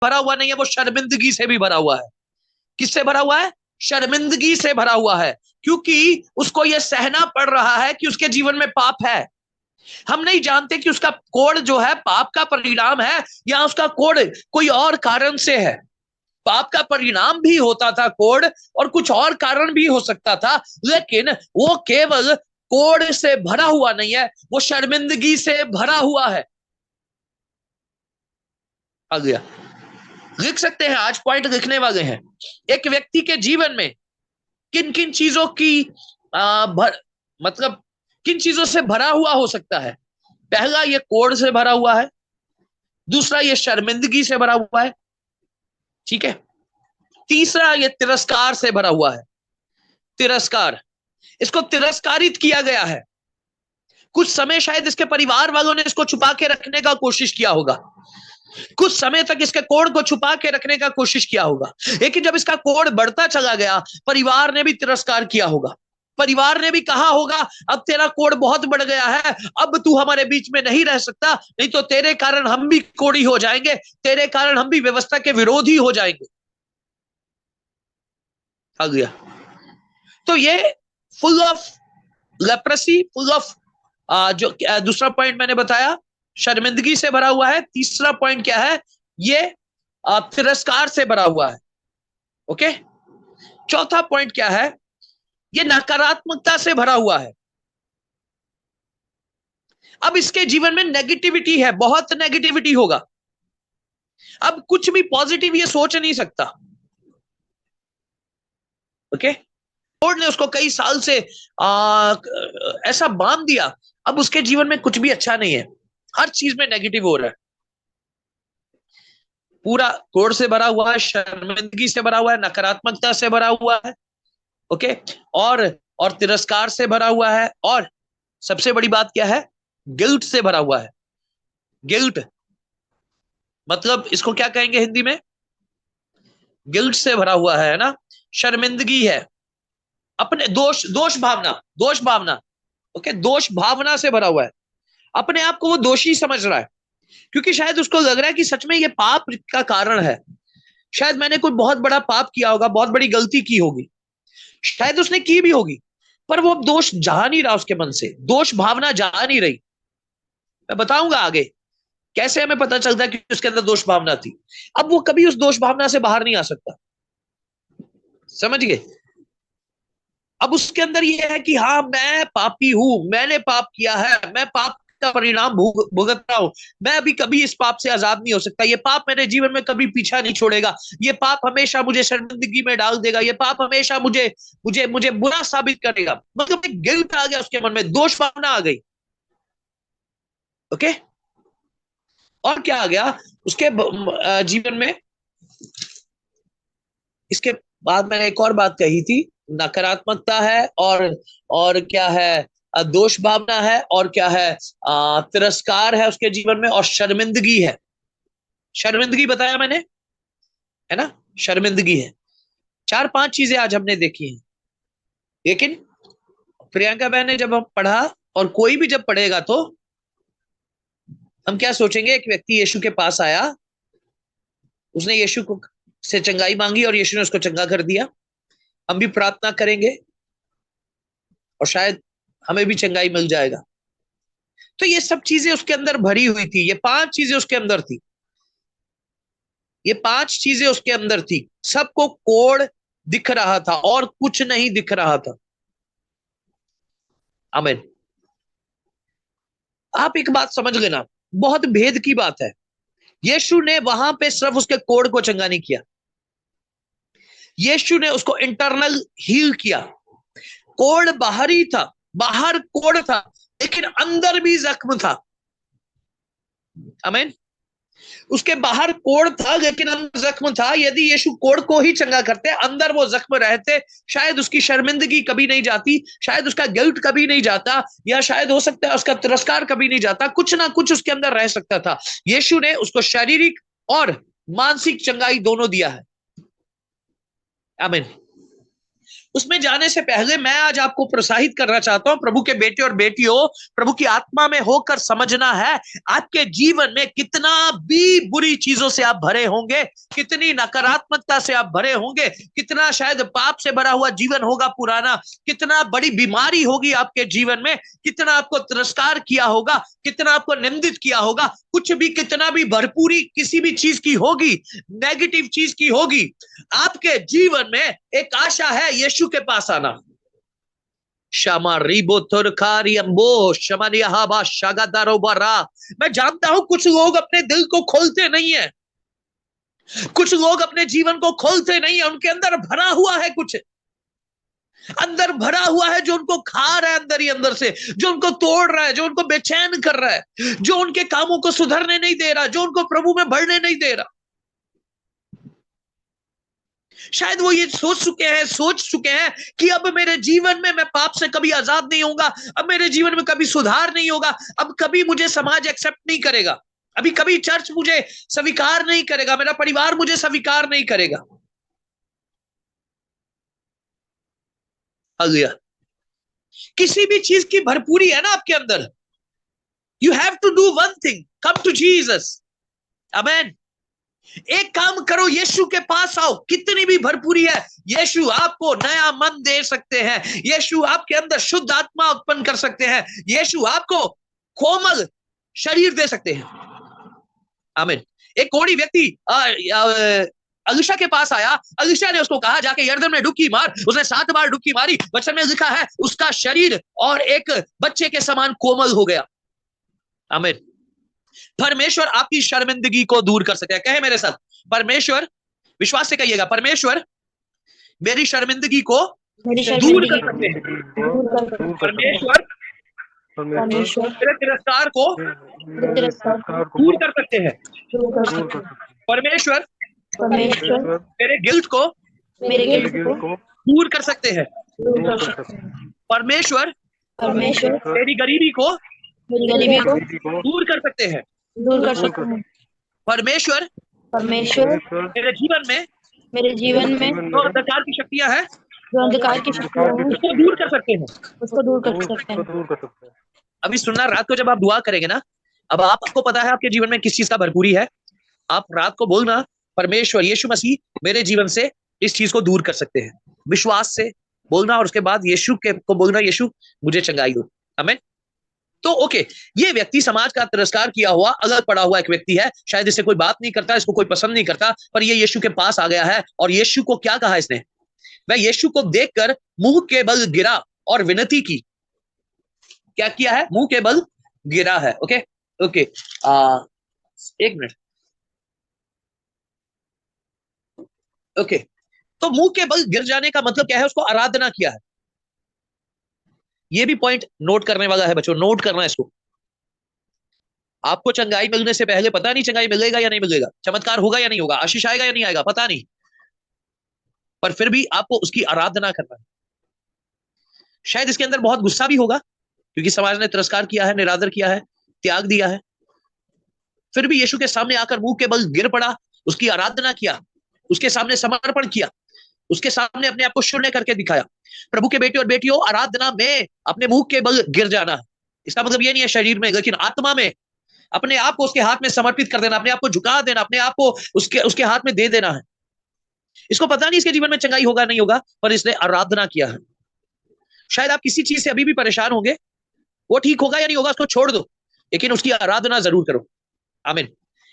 भरा हुआ नहीं है, वो शर्मिंदगी से भी भरा हुआ है। किससे भरा हुआ है? शर्मिंदगी से भरा हुआ है, क्योंकि उसको यह सहना पड़ रहा है कि उसके जीवन में पाप है। हम नहीं जानते कि उसका कोड जो है पाप का परिणाम है या उसका कोड कोई और कारण से है। पाप का परिणाम भी होता था कोड, और कुछ और कारण भी हो सकता था, लेकिन वो केवल कोड से भरा हुआ नहीं है, वो शर्मिंदगी से भरा हुआ है। आ गया? लिख सकते हैं, आज पॉइंट लिखने वाले हैं। एक व्यक्ति के जीवन में किन किन चीजों की मतलब किन चीजों से भरा हुआ हो सकता है? पहला, ये कोड से भरा हुआ है। दूसरा, ये शर्मिंदगी से भरा हुआ है। ठीक है। तीसरा, ये तिरस्कार से भरा हुआ है। तिरस्कार, इसको तिरस्कारित किया गया है। कुछ समय शायद इसके परिवार वालों ने इसको छुपा के रखने का कोशिश किया होगा, कुछ समय तक इसके कोड को छुपा के रखने का कोशिश किया होगा, लेकिन जब इसका कोड बढ़ता चला गया, परिवार ने भी तिरस्कार किया होगा। परिवार ने भी कहा होगा, अब तेरा कोड बहुत बढ़ गया है, अब तू हमारे बीच में नहीं रह सकता, नहीं तो तेरे कारण हम भी कोड़ी हो जाएंगे, तेरे कारण हम भी व्यवस्था के विरोधी हो जाएंगे। आ गया? तो ये full of leprosy, full of जो दूसरा पॉइंट मैंने बताया, शर्मिंदगी से भरा हुआ है। तीसरा पॉइंट क्या है? ये तिरस्कार से भरा हुआ है। ओके। चौथा पॉइंट क्या है? ये नकारात्मकता से भरा हुआ है। अब इसके जीवन में नेगेटिविटी है, बहुत नेगेटिविटी होगा। अब कुछ भी पॉजिटिव ये सोच नहीं सकता। ओके। लॉर्ड ने उसको कई साल से ऐसा बांध दिया, अब उसके जीवन में कुछ भी अच्छा नहीं है, हर चीज में नेगेटिव हो रहा है। पूरा कोड से भरा हुआ है, शर्मिंदगी से भरा हुआ है, नकारात्मकता से भरा हुआ है। ओके। और तिरस्कार से भरा हुआ है, और सबसे बड़ी बात क्या है? गिल्ट से भरा हुआ है। गिल्ट मतलब इसको क्या कहेंगे हिंदी में? गिल्ट से भरा हुआ है ना? शर्मिंदगी है, अपने दोष भावना, दोष भावना। ओके, दोष भावना से भरा हुआ है। अपने आप को वो दोषी समझ रहा है, क्योंकि शायद उसको लग रहा है कि सच में ये पाप का कारण है। शायद मैंने कोई बहुत बड़ा पाप किया होगा, बहुत बड़ी गलती की होगी, शायद उसने की भी होगी, पर वो दोष जा नहीं रहा उसके मन से, दोष भावना जा नहीं रही। मैं बताऊंगा आगे कैसे हमें पता चलता है कि उसके अंदर दोष भावना थी। अब वो कभी उस दोष भावना से बाहर नहीं आ सकता। समझ गए? अब उसके अंदर ये है कि हाँ, मैं पापी हूं, मैंने पाप किया है, मैं पाप का परिणाम भुगत रहा हूं, मैं अभी कभी इस पाप से आजाद नहीं हो सकता, ये पाप मेरे जीवन में कभी पीछा नहीं छोड़ेगा, ये पाप हमेशा मुझे शर्मिंदगी में डाल देगा, ये पाप हमेशा मुझे मुझे मुझे बुरा साबित करेगा। मतलब एक गिल्ट आ गया उसके मन में, दोष भावना आ गई। ओके। और क्या आ गया उसके जीवन में? इसके बाद मैंने एक और बात कही थी, नकारात्मकता है, और क्या है? दोष भावना है, और क्या है? तिरस्कार है उसके जीवन में, और शर्मिंदगी है। शर्मिंदगी बताया मैंने, है ना? शर्मिंदगी है। चार पांच चीजें आज हमने देखी हैं, लेकिन प्रियंका बहन ने जब हम पढ़ा, और कोई भी जब पढ़ेगा, तो हम क्या सोचेंगे? एक व्यक्ति यीशु के पास आया, उसने यीशु को से चंगाई मांगी, और यीशु ने उसको चंगा कर दिया। हम भी प्रार्थना करेंगे, और शायद हमें भी चंगाई मिल जाएगा। तो ये सब चीजें उसके अंदर भरी हुई थी, ये पांच चीजें उसके अंदर थी, ये पांच चीजें उसके अंदर थी। सबको कोड दिख रहा था, और कुछ नहीं दिख रहा था। आमीन। आप एक बात समझ लेना, बहुत भेद की बात है। यीशु ने वहां पे सिर्फ उसके कोड को चंगा नहीं किया, यीशु ने उसको इंटरनल हील किया। कोड बाहरी था, बाहर कोड था, लेकिन अंदर भी जख्म था। आमीन। उसके बाहर कोड था, लेकिन अंदर जख्म था। यदि यीशु कोड को ही चंगा करते, अंदर वो जख्म रहते, शायद उसकी शर्मिंदगी कभी नहीं जाती, शायद उसका गिल्ट कभी नहीं जाता, या शायद हो सकता है उसका तिरस्कार कभी नहीं जाता, कुछ ना कुछ उसके अंदर रह सकता था। यीशु ने उसको शारीरिक और मानसिक चंगाई दोनों दिया है। आमीन। उसमें जाने से पहले मैं आज आपको प्रोत्साहित करना चाहता हूं, प्रभु के बेटे और बेटियों, प्रभु की आत्मा में होकर समझना है, आपके जीवन में कितना भी बुरी चीजों से आप भरे होंगे, कितनी नकारात्मकता से आप भरे होंगे, कितना शायद पाप से भरा हुआ जीवन होगा पुराना, कितना बड़ी बीमारी होगी आपके जीवन में, कितना आपको तिरस्कार किया होगा, कितना आपको निंदित किया होगा, कुछ भी कितना भी भरपूरी किसी भी चीज की होगी, नेगेटिव चीज की होगी, आपके जीवन में एक आशा है, यीशु के पास आना। क्षमा रिबो तुरकारियम्बो शमनियाबा शगदारोबरा। मैं जानता हूं कुछ लोग अपने दिल को खोलते नहीं है, कुछ लोग अपने जीवन को खोलते नहीं है, उनके अंदर भरा हुआ है, कुछ अंदर भरा हुआ है जो उनको खा रहा है अंदर ही अंदर से, जो उनको तोड़ रहा है, जो उनको बेचैन कर रहा है, जो उनके कामों को सुधरने नहीं दे रहा, जो उनको प्रभु में बढ़ने नहीं दे रहा। शायद वो ये सोच चुके हैं कि अब मेरे जीवन में मैं पाप से कभी आजाद नहीं होऊंगा, अब मेरे जीवन में कभी सुधार नहीं होगा, अब कभी मुझे समाज एक्सेप्ट नहीं करेगा, अभी कभी चर्च मुझे स्वीकार नहीं करेगा, मेरा परिवार मुझे स्वीकार नहीं करेगा। हालेलुया। किसी भी चीज की भरपूरी है ना आपके अंदर, you have to do one thing, come to Jesus. Amen. एक काम करो, यीशु के पास आओ। कितनी भी भरपूरी है, यीशु आपको नया मन दे सकते हैं, यीशु आपके अंदर शुद्ध आत्मा उत्पन्न कर सकते हैं, यीशु आपको कोमल शरीर दे सकते हैं। आमीन। एक कोढ़ी व्यक्ति अलीशा के पास आया, अलीशा ने उसको कहा जाके यरदन में डुबकी मार, उसने 7 बार डुबकी मारी, वचन में लिखा है उसका शरीर और एक बच्चे के समान कोमल हो गया। आमीन। परमेश्वर आपकी शर्मिंदगी को दूर कर सकते हैं। कहे मेरे साथ, परमेश्वर, विश्वास से कहिएगा, परमेश्वर मेरी शर्मिंदगी को दूर कर सकते हैं। परमेश्वर मेरे तिरस्कार को दूर कर सकते हैं। परमेश्वर मेरे गिल्ट को दूर कर सकते हैं। परमेश्वर मेरी गरीबी को दूर कर सकते हैं। परमेश्वर मेरे जीवन में जो अंधकार की शक्तियां हैं, उसको दूर कर सकते हैं। अभी सुनना, रात को जब आप दुआ करेंगे ना, अब आपको पता है आपके जीवन में किस चीज का भरपूरी है, आप रात को बोलना, परमेश्वर यीशु मसीह मेरे जीवन से इस चीज को दूर कर सकते हैं। विश्वास से बोलना, और उसके बाद यीशु को बोलना, यीशु मुझे चंगाई दो। आमीन। तो ओके, ये व्यक्ति समाज का तिरस्कार किया हुआ, अलग पड़ा हुआ एक व्यक्ति है, शायद इससे कोई बात नहीं करता, इसको कोई पसंद नहीं करता, पर ये यीशु के पास आ गया है। और यीशु को क्या कहा इसने? वह यीशु को देखकर मुंह के बल गिरा और विनती की। क्या किया है? मुंह के बल गिरा है। ओके ओके, एक मिनट। ओके, तो मुंह के बल गिर जाने का मतलब क्या है? उसको आराधना किया है। ये भी पॉइंट नोट करने वाला है बच्चों, नोट करना है इसको। आपको चंगाई मिलने से पहले पता नहीं चंगाई मिलेगा या नहीं मिलेगा, चमत्कार होगा या नहीं होगा, आशीष आएगा या नहीं आएगा, पता नहीं, पर फिर भी आपको उसकी आराधना करना है। शायद इसके अंदर बहुत गुस्सा भी होगा, क्योंकि समाज ने तिरस्कार किया है, निरादर किया है, त्याग दिया है। फिर भी यीशु के सामने आकर मुंह के बल गिर पड़ा, उसकी आराधना किया, उसके सामने समर्पण किया, उसके सामने अपने आप को शून्य करके दिखाया। प्रभु के बेटे और बेटियों, आराधना में अपने मुंह के बल गिर जाना, इसका मतलब ये नहीं है शरीर में, लेकिन आत्मा में अपने आप को उसके हाथ में समर्पित कर देना, अपने आप को झुका देना, अपने आप को उसके हाथ में दे देना है। इसको पता नहीं इसके जीवन में चंगाई होगा नहीं होगा, पर इसने आराधना किया है। शायद आप किसी चीज से अभी भी परेशान होंगे, वो ठीक होगा या नहीं होगा उसको छोड़ दो, लेकिन उसकी आराधना जरूर करो। आमीन।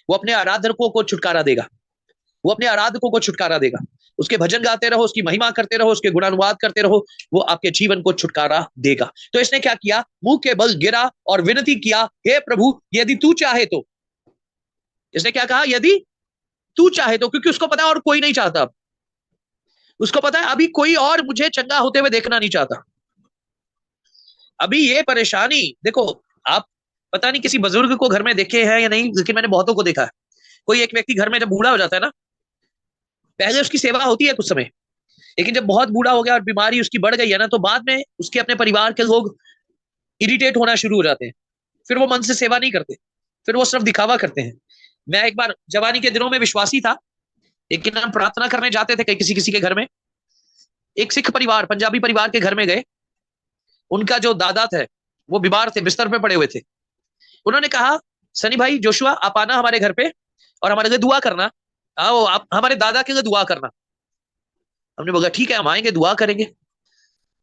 वो अपने आराधकों को छुटकारा देगा, वो अपने आराधकों को छुटकारा देगा। उसके भजन गाते रहो, उसकी महिमा करते रहो, उसके गुणानुवाद करते रहो, वो आपके जीवन को छुटकारा देगा। तो इसने क्या किया? मुंह के बल गिरा और विनती किया, हे प्रभु यदि तू चाहे तो। इसने क्या कहा? यदि तू चाहे तो, क्योंकि उसको पता है और कोई नहीं चाहता। उसको पता है अभी कोई और मुझे चंगा होते हुए देखना नहीं चाहता। अभी ये परेशानी देखो, आप पता नहीं किसी बुजुर्ग को घर में देखे हैं या नहीं, लेकिन मैंने बहुतों को देखा है। कोई एक व्यक्ति घर में जब बूढ़ा हो जाता है ना, पहले उसकी सेवा होती है कुछ समय, लेकिन जब बहुत बूढ़ा हो गया और बीमारी उसकी बढ़ गई है ना, तो बाद में उसके अपने परिवार के लोग इरिटेट होना शुरू हो जाते हैं। फिर वो मन से सेवा नहीं करते, फिर वो सिर्फ दिखावा करते हैं। मैं एक बार जवानी के दिनों में विश्वासी था, लेकिन हम प्रार्थना करने जाते थे किसी किसी के घर में, एक सिख परिवार, पंजाबी परिवार के घर में गए। उनका जो दादा थे वो बीमार थे, बिस्तर पे पड़े हुए थे। उन्होंने कहा, सनी भाई, जोशुआ, आप आना हमारे घर पे और हमारे लिए दुआ करना। आओ, आप हमारे दादा के लिए दुआ करना। हमने बोला ठीक है, हम आएंगे, दुआ करेंगे।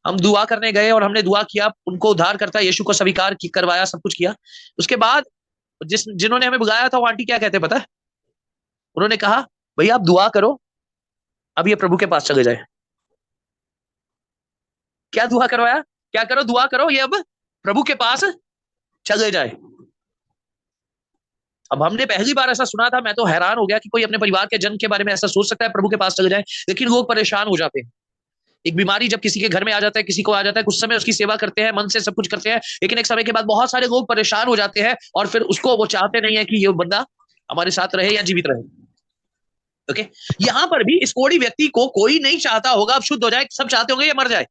हम दुआ करने गए और हमने दुआ किया, उनको उद्धार करता यीशु को स्वीकार करवाया, सब कुछ किया। उसके बाद जिन्होंने हमें बुलाया था वो आंटी क्या कहते पता है? उन्होंने कहा, भैया आप दुआ करो, अब ये प्रभु के पास चले जाए। क्या दुआ करवाया? क्या करो? दुआ करो, ये अब प्रभु के पास चले जाए। अब हमने पहली बार ऐसा सुना था, मैं तो हैरान हो गया कि कोई अपने परिवार के जन के बारे में ऐसा सोच सकता है, प्रभु के पास चले जाए। लेकिन लोग परेशान हो जाते हैं। एक बीमारी जब किसी के घर में आ जाता है, किसी को आ जाता है, कुछ समय उसकी सेवा करते हैं, मन से सब कुछ करते हैं, लेकिन एक समय के बाद बहुत सारे लोग परेशान हो जाते हैं और फिर उसको वो चाहते नहीं है कि ये बंदा हमारे साथ रहे या जीवित रहे। ओके, यहां पर भी इस कोढ़ी व्यक्ति को कोई नहीं चाहता होगा अब शुद्ध हो जाए, सब चाहते होंगे ये मर जाए,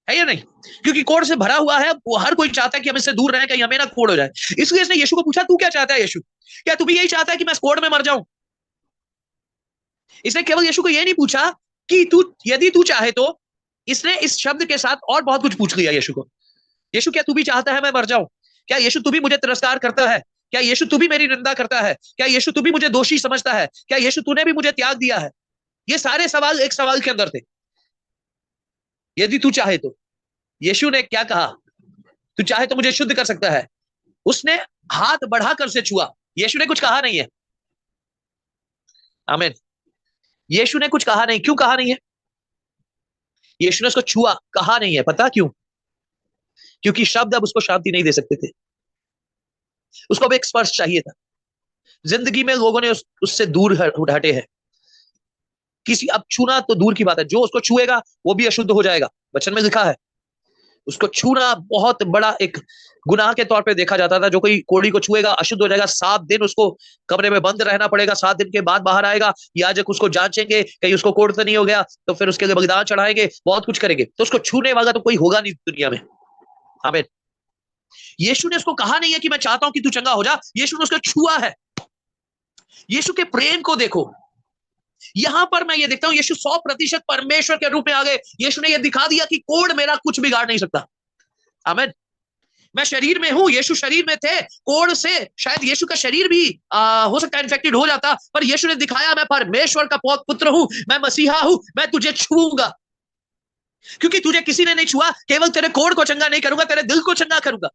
है या नहीं? क्योंकि कोढ़ से भरा हुआ है, वो हर कोई चाहता है कि हम इससे दूर रहे, कहीं हमें ना कोढ़ हो जाए। इसलिए इसने यीशु को पूछा, तू क्या चाहता है यीशु? क्या तू भी यही चाहता है कि मैं इस कोढ़ में मर जाऊं? इसने केवल यीशु को यह नहीं पूछा कि तू, यदि तू चाहे तो। इसने इस शब्द के साथ और बहुत कुछ पूछ लिया यीशु को। यीशु, क्या तू भी चाहता है मैं मर जाऊं? क्या यीशु तू भी मुझे तिरस्कार करता है? क्या यीशु तू भी मेरी निंदा करता है? क्या यीशु तू भी मुझे दोषी समझता है? क्या यीशु तूने भी मुझे त्याग दिया है? ये सारे सवाल एक सवाल के अंदर थे, यदि तू चाहे तो। यीशु ने क्या कहा? तू चाहे तो मुझे शुद्ध कर सकता है। उसने हाथ बढ़ाकर से छुआ। यीशु ने कुछ कहा नहीं है। आमीन। यीशु ने कुछ कहा नहीं। क्यों कहा नहीं है? यीशु ने उसको छुआ, कहा नहीं है। पता क्यों? क्योंकि शब्द अब उसको शांति नहीं दे सकते थे। उसको अब एक स्पर्श चाहिए था। जिंदगी में लोगों ने उससे दूर हटे हैं। किसी, अब छूना तो दूर की बात है, जो उसको छुएगा वो भी अशुद्ध हो जाएगा। वचन में लिखा है, उसको छूना बहुत बड़ा एक गुनाह के तौर पे देखा जाता था। जो कोई कोढ़ी को छुएगा अशुद्ध हो जाएगा। 7 दिन उसको कमरे में बंद रहना पड़ेगा। 7 दिन के बाद बाहर आएगा। याजक उसको जांचेंगे, कहीं उसको कोढ़ तो नहीं हो गया, तो फिर उसके लिए बलिदान चढ़ाएंगे, बहुत कुछ करेंगे। तो उसको छूने वाला तो कोई होगा नहीं दुनिया में। आमीन। यीशु ने उसको कहा नहीं है कि मैं चाहता हूं कि तू चंगा हो जा। यीशु ने उसको छुआ है। यीशु के प्रेम को देखो। यहां पर मैं ये देखता हूं, यीशु 100% परमेश्वर के रूप में आ गए। यीशु ने ये दिखा दिया कि कोढ़ मेरा कुछ बिगाड़ नहीं सकता। आमीन। मैं शरीर में हूं, यीशु शरीर में थे। कोढ़ से शायद यीशु का शरीर भी हो सकता है इन्फेक्टेड हो जाता, पर यीशु ने दिखाया, मैं परमेश्वर का पुत्र हूं, मैं मसीहा हूं, मैं तुझे छूऊंगा। क्योंकि तुझे किसी ने नहीं छुआ, केवल तेरे कोढ़ को चंगा नहीं करूंगा, तेरे दिल को चंगा करूंगा।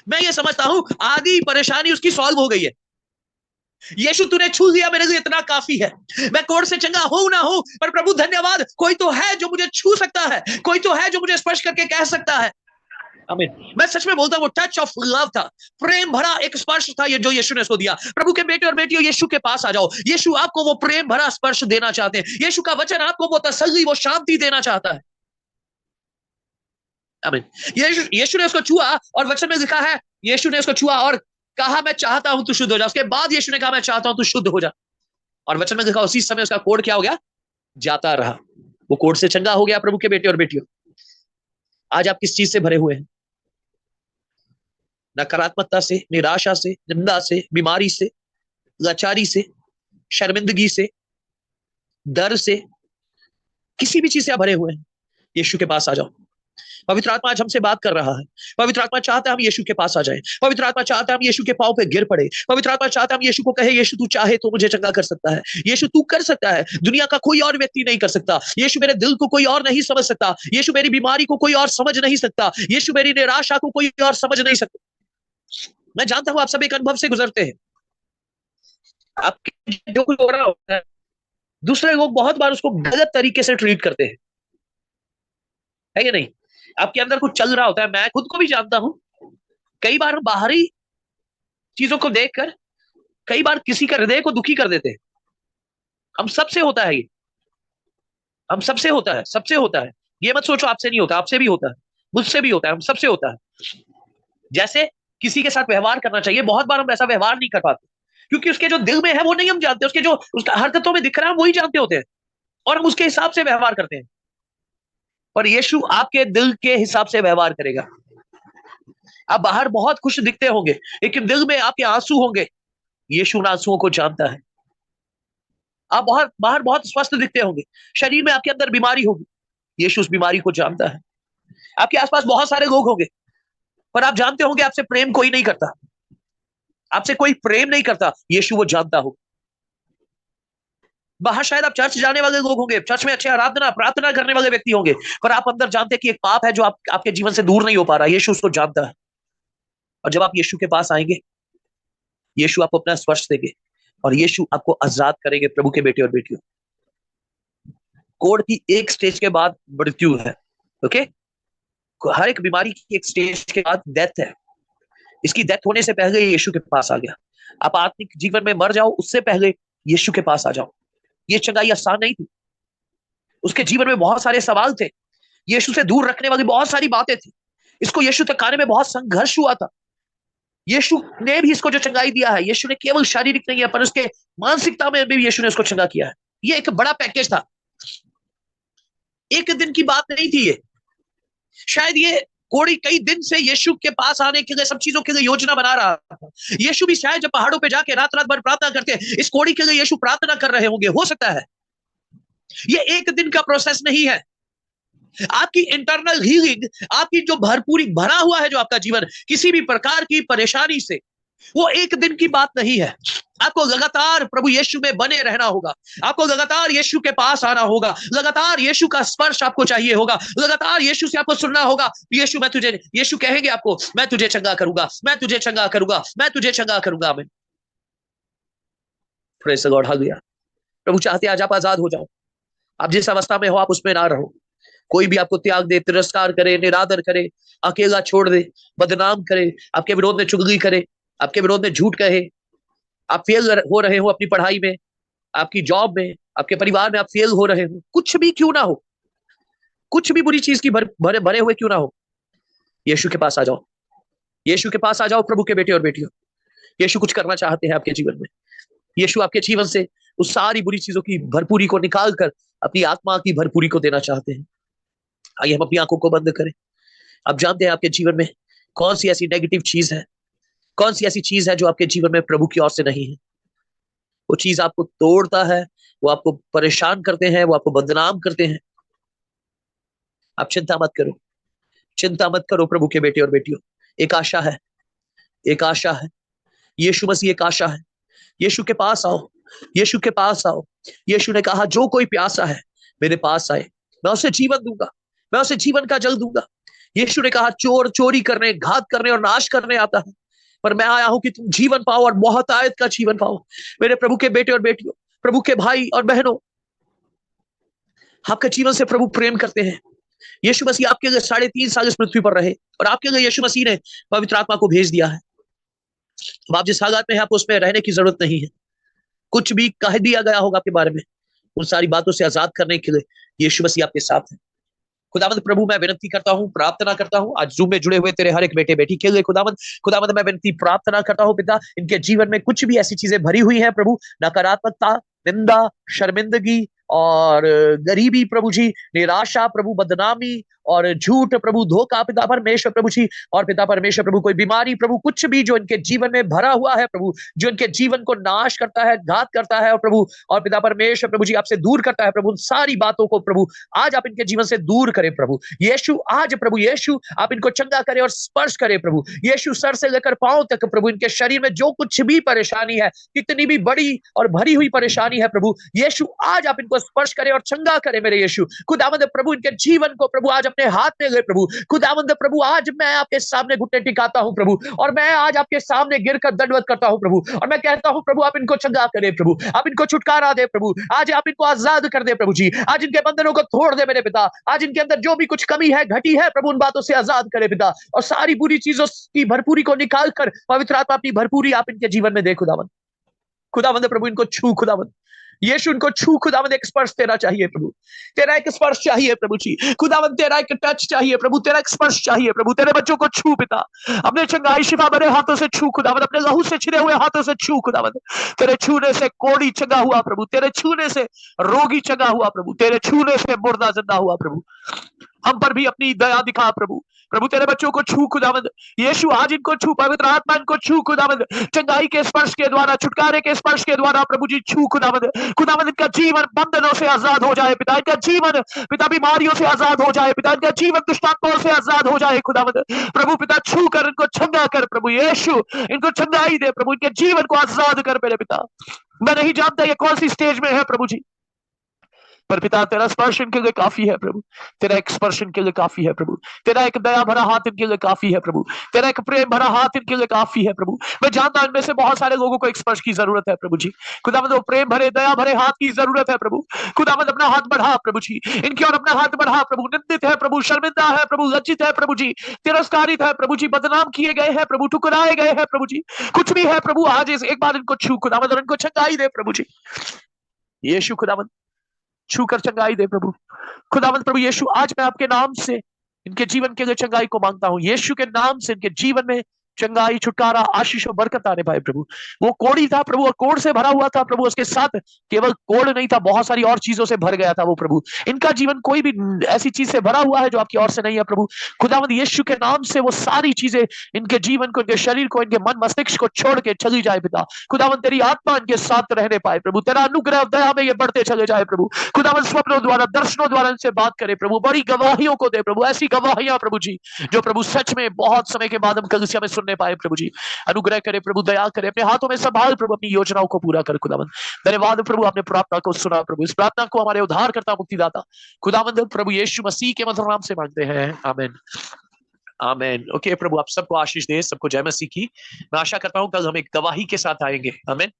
मैं ये समझता हूं आधी परेशानी उसकी सॉल्व हो गई है। यीशु तूने छू लिया, मेरे लिए इतना काफी है। मैं कोढ़ से चंगा हो ना हो, पर प्रभु धन्यवाद, कोई तो है जो मुझे छू सकता है, कोई तो है जो मुझे स्पर्श करके कह सकता है। आमीन। मैं सच में बोलता हूं, वो टच ऑफ लव था, प्रेम भरा एक स्पर्श था ये जो यीशु ने उसको दिया। प्रभु के बेटे और बेटियों, यीशु के पास आ जाओ। यीशु आपको वो प्रेम भरा स्पर्श देना चाहते हैं। यीशु का वचन आपको वो तसल्ली, वो शांति देना चाहता है। आमीन। यीशु ने उसको छुआ और वचन में लिखा है, यीशु ने उसको छुआ और कहा, मैं चाहता हूं तू शुद्ध हो जा। उसके बाद यीशु ने कहा, मैं चाहता हूं तू शुद्ध हो जा। और वचन में लिखा, उसी समय उसका कोढ़ क्या हो गया? जाता रहा। वो कोढ़ से चंगा हो गया। प्रभु के बेटे और बेटियों, आज आप किस चीज से भरे हुए हैं? नकारात्मकता से, निराशा से, निंदा से, बीमारी से, लाचारी से, शर्मिंदगी से, डर से, किसी भी चीज से आप भरे हुए हैं, यीशु के पास आ जाओ। पवित्र आत्मा आज हमसे बात कर रहा है। पवित्र आत्मा चाहता है हम यीशु के पास आ जाएं। पवित्र आत्मा चाहता है हम यीशु के पांव पे गिर पड़े। पवित्र आत्मा चाहता है हम यीशु को कहे, यीशु तू चाहे तो मुझे चंगा कर सकता है। यीशु तू कर सकता है, दुनिया का कोई और व्यक्ति नहीं कर सकता। यीशु मेरे दिल को कोई और नहीं समझ सकता। यीशु मेरी बीमारी को कोई और समझ नहीं सकता। यीशु मेरी निराशा को कोई और समझ नहीं सकता। मैं जानता हूं आप सब एक अनुभव से गुजरते हैं। आपके जो कुछ हो रहा होता है, दूसरे लोग बहुत बार उसको गलत तरीके से ट्रीट करते हैं, है या नहीं? आपके अंदर कुछ चल रहा होता है, मैं खुद को भी जानता हूं। कई बार बाहरी चीजों को देखकर कई बार किसी का हृदय को दुखी कर देते हैं। हम सबसे होता है ये, हम सबसे होता है, सबसे होता है। ये मत सोचो आपसे नहीं होता, आपसे भी होता है, मुझसे भी होता है, हम सबसे होता है। जैसे किसी के साथ व्यवहार करना चाहिए, बहुत बार हम ऐसा व्यवहार नहीं कर पाते, क्योंकि उसके जो दिल में है वो नहीं हम जानते, उसके जो उसका हरकतों में दिख रहा है वही जानते होते हैं, और हम उसके हिसाब से व्यवहार करते हैं। पर यीशु आपके दिल के हिसाब से व्यवहार करेगा। आप बाहर बहुत खुश दिखते होंगे, लेकिन दिल में आपके आंसू होंगे। यीशु उन आंसुओं को जानता है। आप बाहर बहुत स्वस्थ दिखते होंगे, शरीर में आपके अंदर बीमारी होगी, यीशु उस बीमारी को जानता है। आपके आसपास बहुत सारे लोग होंगे, पर आप जानते होंगे आपसे प्रेम कोई नहीं करता, आपसे कोई प्रेम नहीं करता, यीशु वो जानता हो। बाहर शायद आप चर्च जाने वाले लोग होंगे, चर्च में अच्छे आराधना प्रार्थना करने वाले व्यक्ति होंगे, पर आप अंदर जानते हैं कि एक पाप है जो आपके जीवन से दूर नहीं हो पा रहा, यीशु उसको जानता है। और जब आप यीशु के पास आएंगे, यीशु आपको अपना स्पर्श देंगे और यीशु आपको आजाद करेंगे। प्रभु के बेटे और बेटियों, कोढ़ की एक स्टेज के बाद मृत्यु है। ओके, हर एक बीमारी की एक स्टेज के बाद डेथ है। इसकी डेथ होने से पहले यीशु के पास आ गया। आप आत्मिक जीवन में मर जाओ उससे पहले यीशु के पास आ जाओ। ये चंगाई आसान नहीं थी, उसके जीवन में बहुत सारे सवाल थे, यीशु से दूर रखने वाली बहुत सारी बातें थी। इसको यीशु तक आने में बहुत संघर्ष हुआ था। यीशु ने भी इसको जो चंगाई दिया है, यीशु ने केवल शारीरिक नहीं है पर उसके मानसिकता में भी यीशु ने उसको चंगा किया है। ये एक बड़ा पैकेज था, एक दिन की बात नहीं थी ये। शायद ये कोढ़ी कई दिन से यीशु के पास आने के लिए, सब चीजों के लिए योजना बना रहा था। यीशु भी शायद जब पहाड़ों पे जाके रात रात भर प्रार्थना करते, इस कोढ़ी के लिए यीशु प्रार्थना कर रहे होंगे, हो सकता है। ये एक दिन का प्रोसेस नहीं है। आपकी इंटरनल हीलिंग, आपकी जो भरपूरी भरा हुआ है जो आपका जीवन किसी भी प्रकार की परेशानी से, वो एक दिन की बात नहीं है। आपको लगातार प्रभु यीशु में बने रहना होगा, आपको लगातार यीशु के पास आना होगा, लगातार यीशु का स्पर्श आपको चाहिए होगा, लगातार यीशु से आपको सुनना होगा। यीशु मैं तुझे, यीशु कहेंगे आपको, मैं तुझे चंगा करूंगा, मैं तुझे चंगा करूंगा, मैं तुझे चंगा करूंगा। आमीन, प्रेज़ द लॉर्ड, हालेलुया। प्रभु चाहते आज आप आजाद हो जाओ। आप जिस अवस्था में हो आप उसमें ना रहो। कोई भी आपको त्याग दे, तिरस्कार करे, निरादर करे, अकेला छोड़ दे, बदनाम करे, आपके विरोध में चुगली करे, आपके विरोध में झूठ कहे, आप फेल हो रहे हो अपनी पढ़ाई में, आपकी जॉब में, आपके परिवार में आप फेल हो रहे हो, कुछ भी क्यों ना हो, कुछ भी बुरी चीज की भरे हुए क्यों ना हो, यीशु के पास आ जाओ। यीशु के पास आ जाओ प्रभु के बेटे और बेटियों। यीशु कुछ करना चाहते हैं आपके जीवन में। यीशु आपके जीवन से उस सारी बुरी चीजों की भरपूरी को निकाल कर अपनी आत्मा की भरपूरी को देना चाहते हैं। आइए हम अपनी आंखों को बंद करें। आप जानते हैं आपके जीवन में कौन सी ऐसी नेगेटिव चीज है, कौन सी ऐसी चीज है जो आपके जीवन में प्रभु की ओर से नहीं है। वो चीज आपको तोड़ता है, वो आपको परेशान करते हैं, वो आपको बदनाम करते हैं। आप चिंता मत करो, चिंता मत करो प्रभु के बेटे और बेटियों। एक आशा है, एक आशा है, यीशु मसीह एक आशा है। यीशु के पास आओ, यीशु के पास आओ। यीशु ने कहा जो कोई प्यासा है मेरे पास आए, मैं उसे जीवन दूंगा, मैं उसे जीवन का जल दूंगा। यीशु ने कहा चोर चोरी करने, घात करने और नाश करने आता है, पर मैं आया हूं कि तुम जीवन पाओ और बहुतायत का जीवन पाओ। मेरे प्रभु के बेटे और बेटियों, प्रभु के भाई और बहनों, आपके जीवन से प्रभु प्रेम करते हैं। यीशु मसीह आपके लिए 3.5 साल इस पृथ्वी पर रहे और आपके लिए यीशु मसीह ने पवित्र आत्मा को भेज दिया है। अब आप जिस हालात में हैं आपको उसमें रहने की जरूरत नहीं है। कुछ भी कह दिया गया होगा आपके बारे में, उन सारी बातों से आजाद करने के लिए यीशु मसीह आपके साथ है। खुदावंद प्रभु मैं विनती करता हूँ, प्रार्थना करता हूँ आज जूम में जुड़े हुए तेरे हर एक बेटे बेटी के लिए खुदावंद मैं विनती प्रार्थना करता हूँ पिता, इनके जीवन में कुछ भी ऐसी चीजें भरी हुई हैं प्रभु, नकारात्मकता, निंदा, शर्मिंदगी और गरीबी प्रभु जी, निराशा प्रभु, बदनामी और झूठ प्रभु, धोखा पिता परमेश्वर प्रभु जी, और पिता परमेश्वर प्रभु कोई बीमारी प्रभु, कुछ भी जो इनके जीवन में भरा हुआ है प्रभु, जो इनके जीवन को नाश करता है, घात करता है और प्रभु, और पिता परमेश्वर प्रभु जी आपसे दूर करता है प्रभु, उन सारी बातों को प्रभु आज आप इनके जीवन से दूर करें प्रभु यीशु। आज प्रभु यीशु आप इनको चंगा करें और स्पर्श करें प्रभु यीशु, सर से लेकर पांव तक प्रभु इनके शरीर में जो कुछ भी परेशानी है, कितनी भी बड़ी और भरी हुई परेशानी है प्रभु यीशु, आज आप इनको स्पर्श करें और चंगा करें मेरे यीशु। खुदावंद प्रभु इनके जीवन को प्रभु आज अपने हाथ में ले प्रभु, खुदावंद प्रभु आज मैं आपके सामने घुटने टिकाता हूं प्रभु, और मैं आज आपके सामने गिरकर दंडवत करता हूं प्रभु, और मैं कहता हूं प्रभु आप इनको चंगा करें प्रभु, आप इनको छुटकारा दे प्रभु, आज आप इनको आजाद कर दे प्रभु जी, आज इनके बंधनों को तोड़ दे मेरे पिता, आज इनके अंदर जो भी कुछ कमी है, घटी है प्रभु, उन बातों से आजाद करे पिता, और सारी बुरी चीजों की भरपूरी को निकाल कर पवित्र आत्मा अपनी भरपूरी आप इनके जीवन में दे खुदावंद। खुदावंद प्रभु इनको छू खुदावंद यीशु, इनको छू खुदावंद, एक स्पर्श तेरा चाहिए प्रभु, तेरा एक स्पर्श चाहिए प्रभु जी, खुदावंद तेरा एक टच चाहिए प्रभु, तेरा एक स्पर्श चाहिए प्रभु, तेरे बच्चों को छू पिता, अपने चंगाई शिफा भरे हाथों से छू खुदावंद, अपने लहू से छिले हुए हाथों से छू खुदावंद, तेरे छूने से कोढ़ी चंगा हुआ प्रभु, तेरे छूने से रोगी चंगा हुआ प्रभु, तेरे छूने से मुर्दा जिंदा हुआ प्रभु, हम पर भी अपनी दया दिखा प्रभु, प्रभु तेरे बच्चों को छू खुदावंद, यीशु आज इनको छू, पवित्र आत्मा इनको छू खुदावंद, चंगाई के स्पर्श के द्वारा, छुटकारे के स्पर्श के द्वारा प्रभु जी छू खुदावंद। खुदावंद इनका जीवन बंधनों से आजाद हो जाए पिता, इनका जीवन पिता बीमारियों से आजाद हो जाए पिता, इनका जीवन दुष्टात्माओं से आजाद हो जाए खुदावंद। प्रभु पिता छू कर इनको चंगा कर प्रभु यीशु, इनको चंगाई दे प्रभु, इनके जीवन को आजाद कर मेरे पिता। मैं नहीं जानता ये कौन सी स्टेज में है प्रभु जी, पर पिता तेरा स्पर्श इनके लिए काफी है प्रभु, तेरा एक स्पर्श इनके लिए काफी है प्रभु, तेरा एक दया भरा हाथ इनके लिए काफी है प्रभु, तेरा एक प्रेम भरा हाथ इनके लिए काफी है प्रभु। मैं जानता हूं इनमें से बहुत सारे लोगों को एक स्पर्श की जरूरत है प्रभु जी, खुदावंद वो प्रेम भरे दया भरे हाथ की जरूरत है प्रभु। खुदावंद अपना हाथ बढ़ा प्रभु जी, इनकी ओर अपना हाथ बढ़ा प्रभु। निंदित है प्रभु, शर्मिंदा है प्रभु, लज्जित है प्रभु जी, तिरस्कारित है प्रभु जी, बदनाम किए गए हैं प्रभु, ठुकराए गए हैं प्रभु जी, कुछ भी है प्रभु, आज एक बार इनको छू खुदावंद और इनको चंगाई दे प्रभु जी यीशु। खुदावंद छू कर चंगाई दे प्रभु। खुदावंद प्रभु यीशु, आज मैं आपके नाम से इनके जीवन के लिए चंगाई को मांगता हूं, यीशु के नाम से इनके जीवन में चंगाई, छुटकारा, आशीष और बरकत आने पाए प्रभु। वो कोड़ी था प्रभु और कोड़ से भरा हुआ था प्रभु, उसके साथ केवल कोड़ नहीं था, बहुत सारी और चीजों से भर गया था वो प्रभु। इनका जीवन कोई भी ऐसी चीज से भरा हुआ है जो आपकी ओर से नहीं है प्रभु। खुदावंद यीशु के नाम से वो सारी चीजें इनके जीवन को, इनके शरीर को, इनके मन मस्तिष्क को छोड़ के चली जाए पिता। खुदावंद तेरी आत्मा इनके साथ रहने पाए प्रभु, तेरा अनुग्रह दया में ये बढ़ते चले जाए प्रभु। खुदावंद स्वप्नों द्वारा, दर्शनों द्वारा इनसे बात करे प्रभु, बड़ी गवाहियों को दे प्रभु, ऐसी गवाहियां प्रभु जी जो प्रभु सच में बहुत समय के बाद हम कलीसिया में सुनने पाए प्रभु जी। अनुग्रह करे प्रभु, दया करे, अपने हाथों में संभाल प्रभु, अपनी योजनाओं को पूरा कर खुदावंद। धन्यवाद प्रभु, आपने प्रार्थना को सुना प्रभु, इस प्रार्थना को हमारे उद्धारकर्ता मुक्तिदाता खुदावंद प्रभु यीशु मसीह के मधुर नाम से मांगते हैं, आमीन आमीन। ओके प्रभु, आप सबको आशीष दे, सबको जय मसीह की। मैं आशा करता हूं कल हम एक गवाही के साथ आएंगे, आमीन।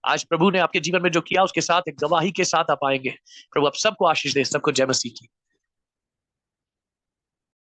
आज प्रभु ने आपके जीवन में जो किया उसके साथ एक गवाही के साथ आप आएंगे। प्रभु आप सबको आशीष दे, सबको जय मसीह की।